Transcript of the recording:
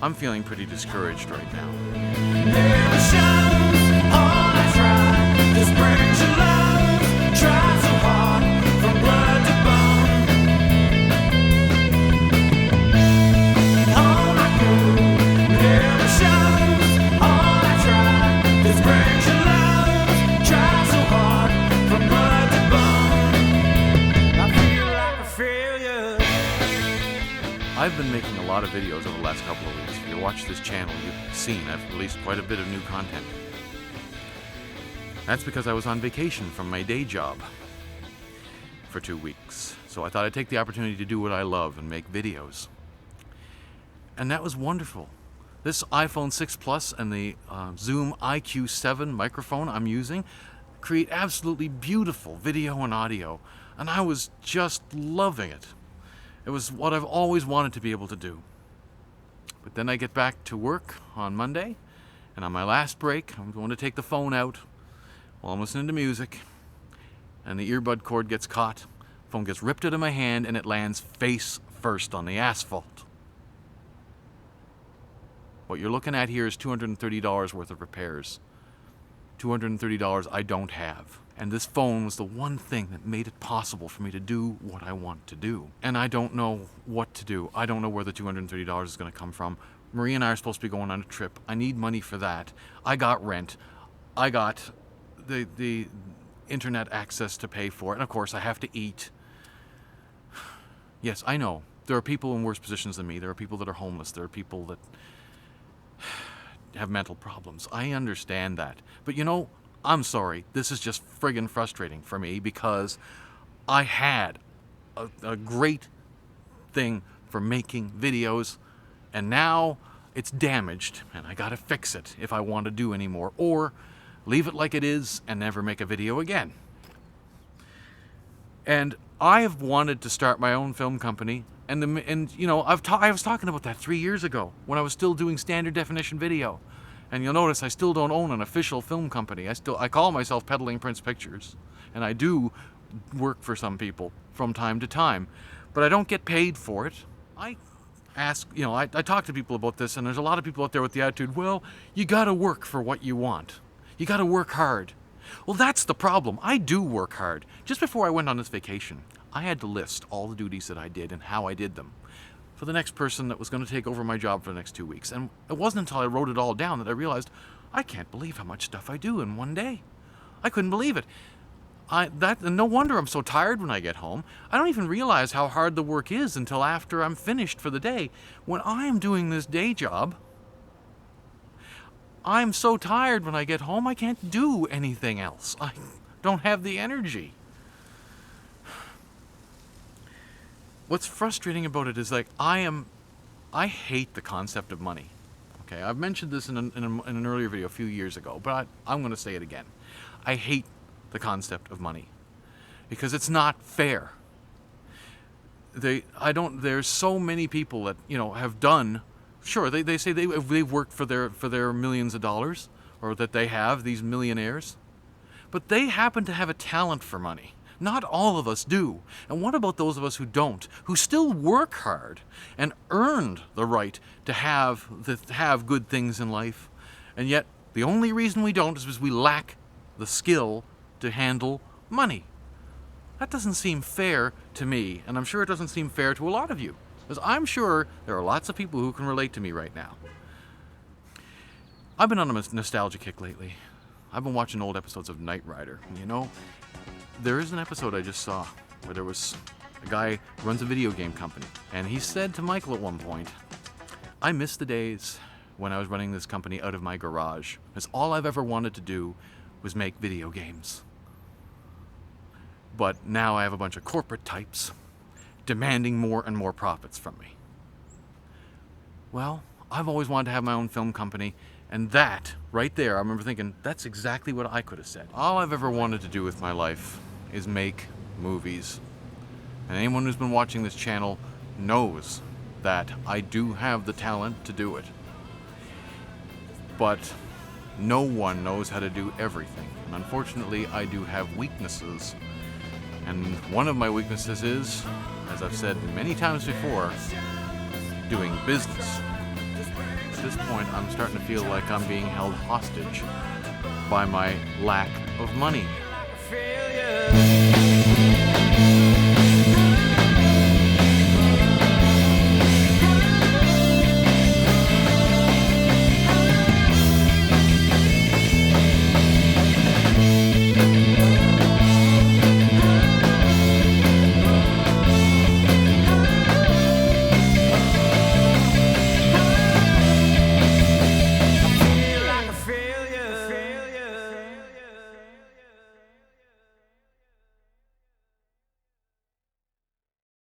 I'm feeling pretty discouraged right now. I've been making a lot of videos over the last couple of weeks. If you watch this channel, you've seen I've released quite a bit of new content. That's because I was on vacation from my day job for 2 weeks. So I thought I'd take the opportunity to do what I love and make videos. And that was wonderful. This iPhone 6 Plus and the Zoom IQ7 microphone I'm using create absolutely beautiful video and audio. And I was just loving it. It was what I've always wanted to be able to do. But then I get back to work on Monday, and on my last break, I'm going to take the phone out while I'm listening to music, and the earbud cord gets caught, the phone gets ripped out of my hand, and it lands face first on the asphalt. What you're looking at here is $230 worth of repairs. $230 I don't have. And this phone was the one thing that made it possible for me to do what I want to do. And I don't know what to do. I don't know where the $230 is going to come from. Marie and I are supposed to be going on a trip. I need money for that. I got rent. I got the internet access to pay for it. And of course, I have to eat. Yes, I know. There are people in worse positions than me. There are people that are homeless. There are people that have mental problems. I understand that. But you know, I'm sorry, this is just friggin' frustrating for me because I had a great thing for making videos and now it's damaged and I gotta fix it if I want to do any more, or leave it like it is and never make a video again. And I have wanted to start my own film company, and you know, I was talking about that 3 years ago when I was still doing standard definition video. And you'll notice I still don't own an official film company. I call myself Peddling Prince Pictures, and I do work for some people from time to time, but I don't get paid for it. I talk to people about this, and there's a lot of people out there with the attitude, well, you gotta work for what you want. You gotta work hard. Well, that's the problem. I do work hard. Just before I went on this vacation, I had to list all the duties that I did and how I did them for the next person that was going to take over my job for the next 2 weeks. And it wasn't until I wrote it all down that I realized I can't believe how much stuff I do in one day. I couldn't believe it. And no wonder I'm so tired when I get home. I don't even realize how hard the work is until after I'm finished for the day. When I am doing this day job, I'm so tired when I get home I can't do anything else. I don't have the energy. What's frustrating about it is, like, I hate the concept of money. Okay, I've mentioned this in an earlier video a few years ago, but I'm going to say it again. I hate the concept of money because it's not fair. There's so many people that, you know, have done. Sure, they say they've worked for their millions of dollars, or that they have these millionaires, but they happen to have a talent for money. Not all of us do. And what about those of us who don't, who still work hard and earned the right to have good things in life, and yet the only reason we don't is because we lack the skill to handle money? That doesn't seem fair to me, and I'm sure it doesn't seem fair to a lot of you, because I'm sure there are lots of people who can relate to me right now. I've been on a nostalgia kick lately. I've been watching old episodes of Knight Rider, and you know, there is an episode I just saw where there was a guy who runs a video game company, and he said to Michael at one point, I miss the days when I was running this company out of my garage, because all I've ever wanted to do was make video games. But now I have a bunch of corporate types demanding more and more profits from me. Well, I've always wanted to have my own film company, and that, right there, I remember thinking, that's exactly what I could have said. All I've ever wanted to do with my life is make movies. And anyone who's been watching this channel knows that I do have the talent to do it. But no one knows how to do everything. And unfortunately, I do have weaknesses. And one of my weaknesses is, as I've said many times before, doing business. this point, I'm starting to feel like I'm being held hostage by my lack of money. Failure.